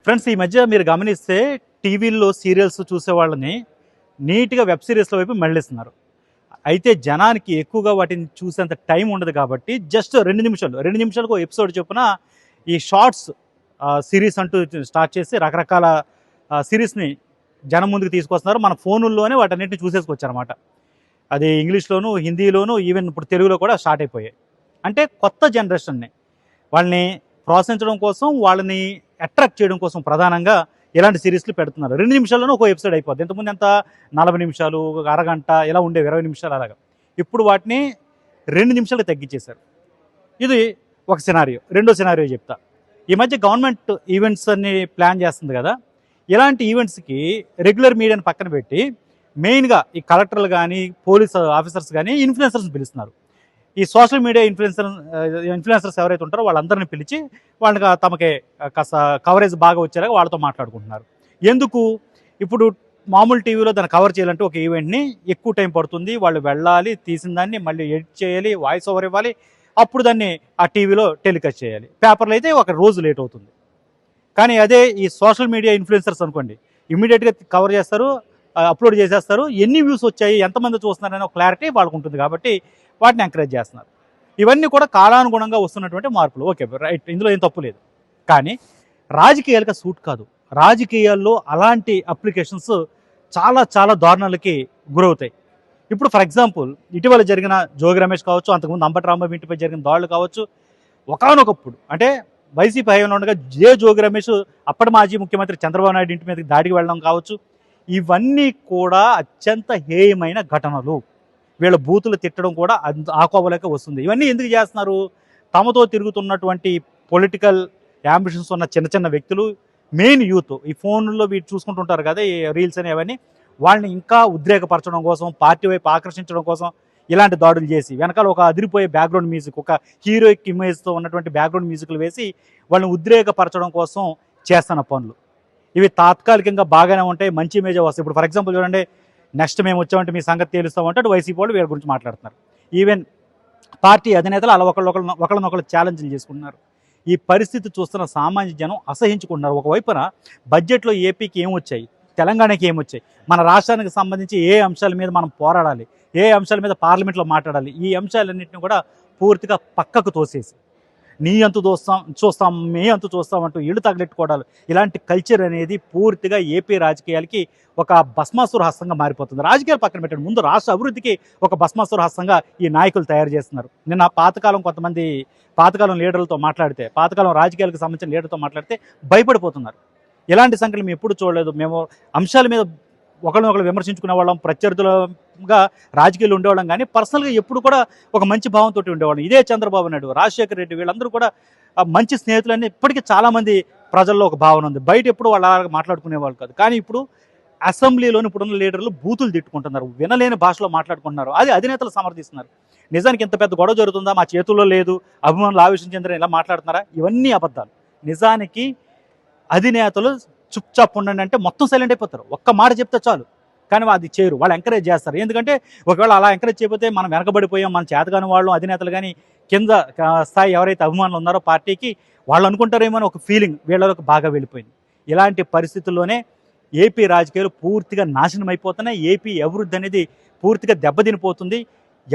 Friends, ఈ మధ్య మీరు గమనిస్తే టీవీల్లో సీరియల్స్ చూసేవాళ్ళని నీట్గా వెబ్ సిరీస్ల వైపు మళ్ళిస్తున్నారు. అయితే జనానికి ఎక్కువగా వాటిని చూసేంత టైం ఉండదు కాబట్టి జస్ట్ 2 నిమిషాలకు ఒక ఎపిసోడ్ చొప్పున ఈ షార్ట్స్ సిరీస్ అంటూ స్టార్ట్ చేసి రకరకాల సిరీస్ని జనం ముందుకు తీసుకొస్తున్నారు. మన ఫోనుల్లోనే వాటన్నిటిని చూసేసుకొచ్చారన్నమాట. అది ఇంగ్లీష్లోను, హిందీలోను, ఈవెన్ ఇప్పుడు తెలుగులో కూడా స్టార్ట్ అయిపోయాయి. అంటే కొత్త జనరేషన్ని వాళ్ళని ప్రోత్సహించడం కోసం, వాళ్ళని అట్రాక్ట్ చేయడం కోసం ప్రధానంగా ఇలాంటి సిరీస్లు పెడుతున్నారు. 2 నిమిషాల్లోనే ఒక ఎపిసోడ్ అయిపోద్ది. ఇంతకుముందు ఎంత 40 నిమిషాలు, ఒక అరగంట ఇలా ఉండేవి, 20 నిమిషాలు అలాగా. ఇప్పుడు వాటిని 2 నిమిషాలకు తగ్గించేశారు. ఇది ఒక సినారియో. రెండో సినారియో చెప్తా. ఈ మధ్య గవర్నమెంట్ ఈవెంట్స్ అన్ని ప్లాన్ చేస్తుంది కదా. ఇలాంటి ఈవెంట్స్కి రెగ్యులర్ మీడియాని పక్కన పెట్టి మెయిన్గా ఈ కలెక్టర్లు కానీ, పోలీస్ ఆఫీసర్స్ కానీ ఇన్ఫ్లుయెన్సర్స్ పిలుస్తున్నారు. ఈ సోషల్ మీడియా ఇన్ఫ్లుయెన్సర్స్ ఎవరైతే ఉంటారో వాళ్ళందరినీ పిలిచి వాళ్ళకి తమకి కాస్త కవరేజ్ బాగా వచ్చేలాగా వాళ్ళతో మాట్లాడుకుంటున్నారు. ఎందుకు? ఇప్పుడు మామూలు టీవీలో దాన్ని కవర్ చేయాలంటే ఒక ఈవెంట్ని ఎక్కువ టైం పడుతుంది. వాళ్ళు వెళ్ళాలి, తీసిన దాన్ని మళ్ళీ ఎడిట్ చేయాలి, వాయిస్ ఓవర్ ఇవ్వాలి, అప్పుడు దాన్ని ఆ టీవీలో టెలికాస్ట్ చేయాలి. పేపర్లో అయితే ఒక రోజు లేట్ అవుతుంది. కానీ అదే ఈ సోషల్ మీడియా ఇన్ఫ్లుయెన్సర్స్ అనుకోండి, ఇమ్మీడియట్గా కవర్ చేస్తారు, అప్లోడ్ చేసేస్తారు. ఎన్ని వ్యూస్ వచ్చాయి, ఎంతమంది చూస్తున్నారనే ఒక క్లారిటీ వాళ్ళకు ఉంటుంది కాబట్టి వాటిని ఎంకరేజ్ చేస్తున్నారు. ఇవన్నీ కూడా కాలానుగుణంగా వస్తున్నటువంటి మార్పులు. ఓకే, రైట్, ఇందులో ఏం తప్పు లేదు. కానీ రాజకీయాలకు సూట్ కాదు. రాజకీయాల్లో అలాంటి అప్లికేషన్స్ చాలా చాలా దారుణాలకి గురవుతాయి. ఇప్పుడు ఫర్ ఎగ్జాంపుల్ ఇటీవల జరిగిన జోగి రమేష్ కావచ్చు, అంతకుముందు అంబటి రాంబాబు ఇంటిపై జరిగిన దాడులు కావచ్చు, ఒకానొకప్పుడు అంటే వైసీపీ హయాంలో ఉండగా జోగి రమేష్ అప్పటి మాజీ ముఖ్యమంత్రి చంద్రబాబు నాయుడు ఇంటి మీదకి దాడికి వెళ్ళడం కావచ్చు, ఇవన్నీ కూడా అత్యంత హేయమైన ఘటనలు. వీళ్ళ బూతులు తిట్టడం కూడా ఆకోవలేక వస్తుంది. ఇవన్నీ ఎందుకు చేస్తున్నారు? తమతో తిరుగుతున్నటువంటి పొలిటికల్ యాంబిషన్స్ ఉన్న చిన్న చిన్న వ్యక్తులు, మెయిన్ యూత్, ఈ ఫోన్లో వీటి చూసుకుంటుంటారు కదా, ఈ రీల్స్ అనేవన్నీ, వాళ్ళని ఇంకా ఉద్రేకపరచడం కోసం, పార్టీ వైపు ఆకర్షించడం కోసం ఇలాంటి దాడులు చేసి వెనకాల ఒక అదిరిపోయే బ్యాక్గ్రౌండ్ మ్యూజిక్, ఒక హీరోయిక్ ఇమేజ్తో ఉన్నటువంటి బ్యాక్గ్రౌండ్ మ్యూజిక్లు వేసి వాళ్ళని ఉద్రేకపరచడం కోసం చేస్తున్న పనులు ఇవి తాత్కాలికంగా బాగానే ఉంటాయి, మంచి ఇమేజ్ వస్తాయి. ఇప్పుడు ఫర్ ఎగ్జాంపుల్ చూడండి, నెక్స్ట్ మేము వచ్చామంటే మీ సంగతి తెలుస్తామంటే అటు వైసీపీ వాళ్ళు వీళ్ళ గురించి మాట్లాడుతున్నారు. ఈవెన్ పార్టీ అధినేతలు అలా ఒకళ్ళనొకళ్ళు ఛాలెంజ్లు చేసుకుంటున్నారు. ఈ పరిస్థితి చూస్తున్న సామాన్య జనం అసహించుకుంటున్నారు. ఒకవైపున బడ్జెట్లో ఏపీకి ఏమొచ్చాయి, తెలంగాణకి ఏమొచ్చాయి, మన రాష్ట్రానికి సంబంధించి ఏ అంశాల మీద మనం పోరాడాలి, ఏ అంశాల మీద పార్లమెంట్లో మాట్లాడాలి, ఈ అంశాలన్నింటినీ కూడా పూర్తిగా పక్కకు తోసేసి నీ అంతు చూస్తాం మీ అంతు చూస్తాం అంటూ ఇళ్ళు తగలెట్టుకోవడాలు, ఇలాంటి కల్చర్ అనేది పూర్తిగా ఏపీ రాజకీయాలకి ఒక భస్మాసుర హస్తంగా మారిపోతుంది. రాజకీయాలు పక్కన పెట్టండి, ముందు రాష్ట్ర అభివృద్ధికి ఒక భస్మాసుర హస్తంగా ఈ నాయకులు తయారు చేస్తున్నారు. నిన్న పాతకాలం లీడర్లతో మాట్లాడితే, పాతకాలం రాజకీయాలకు సంబంధించిన లీడర్తో మాట్లాడితే భయపడిపోతున్నారు. ఇలాంటి సంఖ్యలు మేము ఎప్పుడు చూడలేదు. మేము అంశాల మీద ఒకరినొకరు విమర్శించుకునే వాళ్ళం, ప్రత్యర్థులుగా రాజకీయాలు ఉండేవాళ్ళం, కానీ పర్సనల్గా ఎప్పుడు కూడా ఒక మంచి భావంతో ఉండేవాళ్ళం. ఇదే చంద్రబాబు నాయుడు, రాజశేఖర రెడ్డి, వీళ్ళందరూ కూడా మంచి స్నేహితులని ఇప్పటికీ చాలామంది ప్రజల్లో ఒక భావన ఉంది. బయట ఎప్పుడు వాళ్ళు అలా మాట్లాడుకునేవాళ్ళు కాదు. కానీ ఇప్పుడు అసెంబ్లీలోని ఇప్పుడున్న లీడర్లు బూతులు తిట్టుకుంటున్నారు, వినలేని భాషలో మాట్లాడుకుంటున్నారు. అది అధినేతలు సమర్థిస్తున్నారు. నిజానికి ఇంత పెద్ద గొడవ జరుగుతుందా, మా చేతుల్లో లేదు, అభిమానులు ఆవేశం చెందిన ఇలా మాట్లాడుతున్నారా? ఇవన్నీ అబద్ధాలు. నిజానికి అధినేతలు చుప్చాప్ ఉండండి అంటే మొత్తం సైలెంట్ అయిపోతారు. ఒక్క మాట చెప్తే చాలు, కానీ అది చేయరు. వాళ్ళు ఎంకరేజ్ చేస్తారు. ఎందుకంటే ఒకవేళ అలా ఎంకరేజ్ చేయకపోతే మనం వెనకబడిపోయాం, మన చేతగాని వాళ్ళు అధినేతలు కానీ కింద స్థాయి ఎవరైతే అభిమానులు ఉన్నారో పార్టీకి, వాళ్ళు అనుకుంటారేమో అని ఒక ఫీలింగ్ వీళ్ళకి బాగా వెళ్ళిపోయింది. ఇలాంటి పరిస్థితుల్లోనే ఏపీ రాజకీయాలు పూర్తిగా నాశనం అయిపోతున్నాయి. ఏపీ అభివృద్ధి అనేది పూర్తిగా దెబ్బతినిపోతుంది.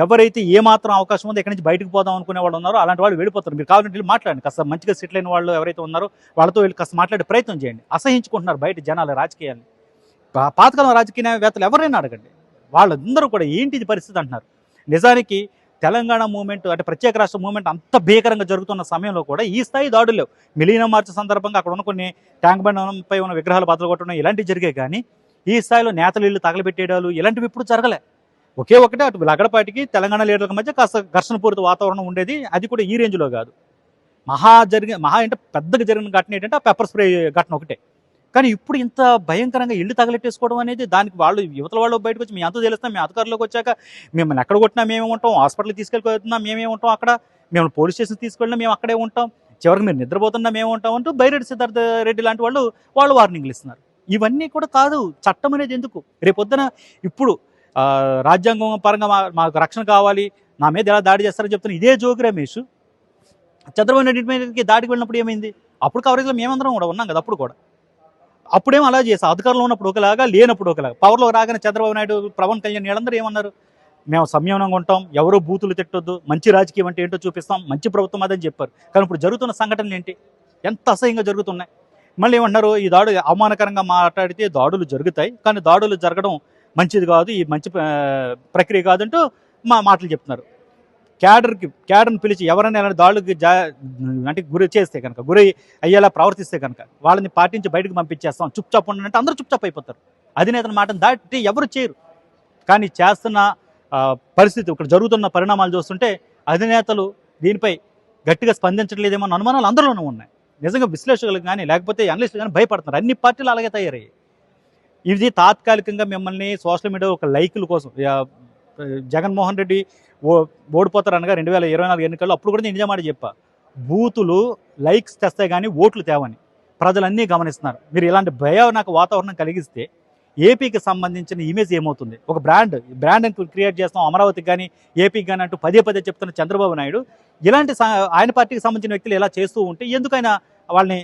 ఎవరైతే ఏమాత్రం అవకాశం ఉందో ఇక్కడి నుంచి బయటకు పోదాం అనుకునే వాళ్ళు ఉన్నారో అలాంటి వాళ్ళు వెళ్ళిపోతారు. మీరు కావాలంటే వెళ్ళి మాట్లాడండి, కాస్త మంచిగా సెటిల్ అయిన వాళ్ళు ఎవరైతే ఉన్నారో వాళ్ళతో వెళ్ళి కాస్త మాట్లాడే ప్రయత్నం చేయండి. అసహించుకుంటున్నారు బయట జనాలు రాజకీయాన్ని. పాతకాలం రాజకీయవేత్తలు ఎవరైనా అడగండి, వాళ్ళందరూ కూడా ఏంటి పరిస్థితి అంటున్నారు. నిజానికి తెలంగాణ మూవ్మెంట్ అంటే ప్రత్యేక రాష్ట్ర మూవ్మెంట్ అంత భీకరంగా జరుగుతున్న సమయంలో కూడా ఈ స్థాయి దాడులు లేవు. మిలీనియం మార్చ్ సందర్భంగా అక్కడ ఉన్న కొన్ని ట్యాంక్ బండ్పై ఉన్న విగ్రహాలు బద్దలు కొట్టడం ఇలాంటివి జరిగాయి, కానీ ఈ స్థాయిలో నేతలు ఇళ్ళు తగలబెట్టేయడాలు ఇలాంటివి ఇప్పుడు జరగలే. ఒకటే అటు లగడపాటికి తెలంగాణ లీడర్ల మధ్య కాస్త ఘర్షణపూరిత వాతావరణం ఉండేది. అది కూడా ఈ రేంజ్లో కాదు. మహా అంటే పెద్దగా జరిగిన ఘటన ఏంటంటే ఆ పెప్పర్ స్ప్రే ఘటన ఒకటే. కానీ ఇప్పుడు ఇంత భయంకరంగా ఇళ్ళు తగలెట్టేసుకోవడం అనేది, దానికి వాళ్ళు యువతల వాళ్ళు బయటకు వచ్చి మీ అంతా తెలుస్తాం, మీ అధికారంలోకి వచ్చాక మిమ్మల్ని ఎక్కడ కొట్టినా మేమే ఉంటాం, హాస్పిటల్కి తీసుకెళ్ళిపోతున్నా మేమే ఉంటాం, అక్కడ మేము పోలీస్ స్టేషన్ తీసుకెళ్ళినా మేము అక్కడే ఉంటాం, చివరికి మీరు నిద్రపోతున్నా మేము ఉంటాం అంటూ బైరెడ్డి సిద్ధార్థ రెడ్డి లాంటి వాళ్ళు వార్నింగ్లు ఇస్తున్నారు. ఇవన్నీ కూడా కాదు. చట్టం అనేది ఎందుకు? రేపొద్దున ఇప్పుడు రాజ్యాంగం పరంగా మాకు రక్షణ కావాలి, నా మీద ఎలా దాడి చేస్తారని చెప్తున్నా ఇదే జోగి రమేష్ చంద్రబాబు నాయుడు మీదకి దాడికి వెళ్ళినప్పుడు ఏమైంది? అప్పుడు కవరేజ్లో మేమందరం కూడా ఉన్నాం కదా. అప్పుడు కూడా అప్పుడేమో అలా చేసి అధికారంలో ఉన్నప్పుడు ఒకలాగా, లేనప్పుడు ఒకలాగా. పవర్లో రాగానే చంద్రబాబు నాయుడు, పవన్ కళ్యాణ్ వీళ్ళందరూ ఏమన్నారు? మేము సంయమనంగా ఉంటాం, ఎవరో బూతులు తిట్టొద్దు, మంచి రాజకీయం అంటే ఏంటో చూపిస్తాం, మంచి ప్రభుత్వం అదని చెప్పారు. కానీ ఇప్పుడు జరుగుతున్న సంఘటనలు ఏంటి? ఎంత అసహ్యంగా జరుగుతున్నాయి. మళ్ళీ ఏమంటున్నారు, ఈ దాడు అవమానకరంగా మాట్లాడితే దాడులు జరుగుతాయి, కానీ దాడులు జరగడం మంచిది కాదు, ఈ మంచి ప్రక్రియ కాదంటూ మాటలు చెప్తున్నారు. క్యాడర్ని పిలిచి ఎవరైనా ఇలాంటి దాడులకు అంటే గురి చేస్తే కనుక, గురి అయ్యేలా ప్రవర్తిస్తే కనుక వాళ్ళని పార్టీ నుంచి బయటకు పంపించేస్తాం, చుప్చాప్ ఉండంటే అందరూ చుప్చాప్ అయిపోతారు. అధినేతల మాటను దాటి ఎవరు చేయరు. కానీ చేస్తున్న పరిస్థితి, ఇక్కడ జరుగుతున్న పరిణామాలు చూస్తుంటే అధినేతలు దీనిపై గట్టిగా స్పందించట్లేదేమో అన్న అనుమానాలు అందరిలోనూ ఉన్నాయి. నిజంగా విశ్లేషకులకు కానీ లేకపోతే అనలిస్టులు కానీ భయపడుతున్నారు. అన్ని పార్టీలు అలాగే తయారయ్యాయి. ఇది తాత్కాలికంగా మిమ్మల్ని సోషల్ మీడియా ఒక లైకుల కోసం, జగన్మోహన్ రెడ్డి ఓడిపోతారు అనగా 2024 ఎన్నికల్లో అప్పుడు కూడా నేను నిజమాట చెప్పా, బూతులు లైక్స్ తెస్తాయి కానీ ఓట్లు తేవని ప్రజలన్నీ గమనిస్తున్నారు. మీరు ఇలాంటి భయానక వాతావరణం కలిగిస్తే ఏపీకి సంబంధించిన ఇమేజ్ ఏమవుతుంది? ఒక బ్రాండ్ క్రియేట్ చేస్తాం అమరావతికి కానీ ఏపీకి కానీ అంటూ పదే చెప్తున్న చంద్రబాబు నాయుడు ఇలాంటి ఆయన పార్టీకి సంబంధించిన వ్యక్తులు ఇలా చేస్తూ ఉంటే ఎందుకైనా వాళ్ళని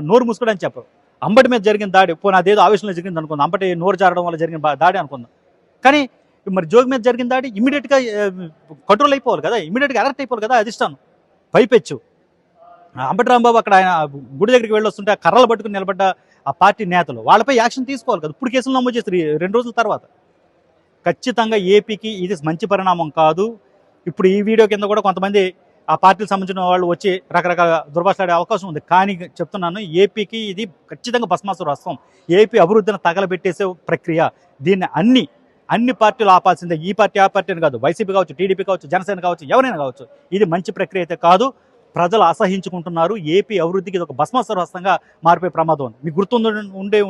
నోరు మూసుకోవడానికి చెప్పరు. అంబటి మీద జరిగిన దాడి పోనీ అదేదో ఆవేశంలో జరిగింది అనుకుందాం, అంబటి నోరు జారడం వల్ల జరిగిన దాడి అనుకుందాం. కానీ మరి జోగి మీద జరిగిన దాడి ఇమీడియట్గా కంట్రోల్ అయిపోవాలి కదా, ఇమీడియట్గా అలర్ట్ అయిపోవాలి కదా అధిష్టానం. పైపెచ్చు అంబటి రాంబాబు అక్కడ ఆయన గుడి దగ్గరికి వెళ్ళొస్తుంటే ఆ కర్రలు పట్టుకుని నిలబడ్డ ఆ పార్టీ నేతలు వాళ్ళపై యాక్షన్ తీసుకోవాలి కదా. ఇప్పుడు కేసులు నమోదు చేస్తారు 2 రోజుల తర్వాత. ఖచ్చితంగా ఏపీకి ఇది మంచి పరిణామం కాదు. ఇప్పుడు ఈ వీడియో కింద కూడా కొంతమంది ఆ పార్టీకి సంబంధించిన వాళ్ళు వచ్చి రకరకాల దుర్భాషలాడే అవకాశం ఉంది. కానీ చెప్తున్నాను, ఏపీకి ఇది ఖచ్చితంగా భస్మాసుర హస్తం. ఏపీ అభివృద్ధిని తగలబెట్టేసే ప్రక్రియ. దీన్ని అన్ని పార్టీలు ఆపాల్సిందే. ఈ పార్టీ ఆ పార్టీ అని కాదు, వైసీపీ కావచ్చు, టీడీపీ కావచ్చు, జనసేన కావచ్చు, ఎవరైనా కావచ్చు. ఇది మంచి ప్రక్రియ అయితే కాదు. ప్రజలు అసహించుకుంటున్నారు. ఏపీ అభివృద్ధికి ఇది ఒక భస్మాసుర హస్తంగా మారిపోయే ప్రమాదం ఉంది. మీకు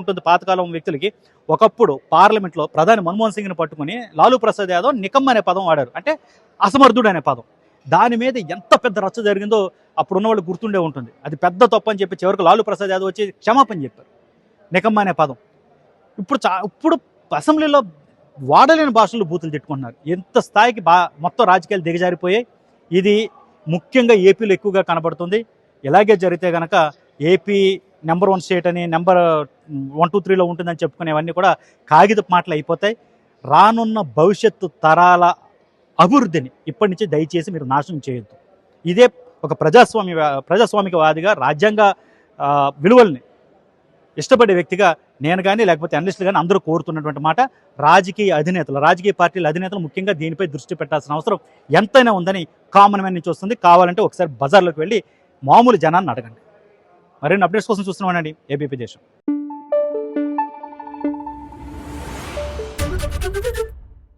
ఉంటుంది పాతకాలం వ్యక్తులకి. ఒకప్పుడు పార్లమెంట్లో ప్రధాని మన్మోహన్ సింగ్ని పట్టుకుని లాలూ ప్రసాద్ యాదవ్ నికమ్ అనే పదం వాడారు, అంటే అసమర్థుడు అనే పదం. దాని మీద ఎంత పెద్ద రచ్చ జరిగిందో అప్పుడున్న వాళ్ళు గుర్తుండే ఉంటుంది. అది పెద్ద తప్పు అని చెప్పి చివరికి లాలూ ప్రసాద్ యాదవ్ వచ్చి క్షమాపణ చెప్పారు. నికమ్ అనే పదం ఇప్పుడు అసెంబ్లీలో వాడలేని భాషల్లో బూతులు తిట్టుకుంటున్నారు. ఎంత స్థాయికి మొత్తం రాజకీయాలు దిగజారిపోయాయి. ఇది ముఖ్యంగా ఏపీలో ఎక్కువగా కనబడుతుంది. ఇలాగే జరిగితే కనుక ఏపీ నెంబర్ 1 స్టేట్ అని నెంబర్ 1, 2, 3లో ఉంటుందని చెప్పుకునేవన్నీ కూడా కాగితపు మాటలు అయిపోతాయి. రానున్న భవిష్యత్తు తరాల అభివృద్ధిని ఇప్పటి నుంచి దయచేసి మీరు నాశనం చేయొద్దు. ఇదే ఒక ప్రజాస్వామికవాదిగా రాజ్యాంగ విలువల్ని ఇష్టపడే వ్యక్తిగా నేను కానీ లేకపోతే అనలిస్టులు కానీ అందరూ కోరుతున్నటువంటి మాట. రాజకీయ పార్టీల అధినేతలు ముఖ్యంగా దీనిపై దృష్టి పెట్టాల్సిన అవసరం ఎంతైనా ఉందని కామన్ మ్యాన్ నుంచి వస్తుంది. కావాలంటే ఒకసారి బజార్లోకి వెళ్ళి మామూలు జనాన్ని అడగండి. మరిన్ని అప్డేట్స్ కోసం చూస్తున్నామండి ఏబీపీ దేశం.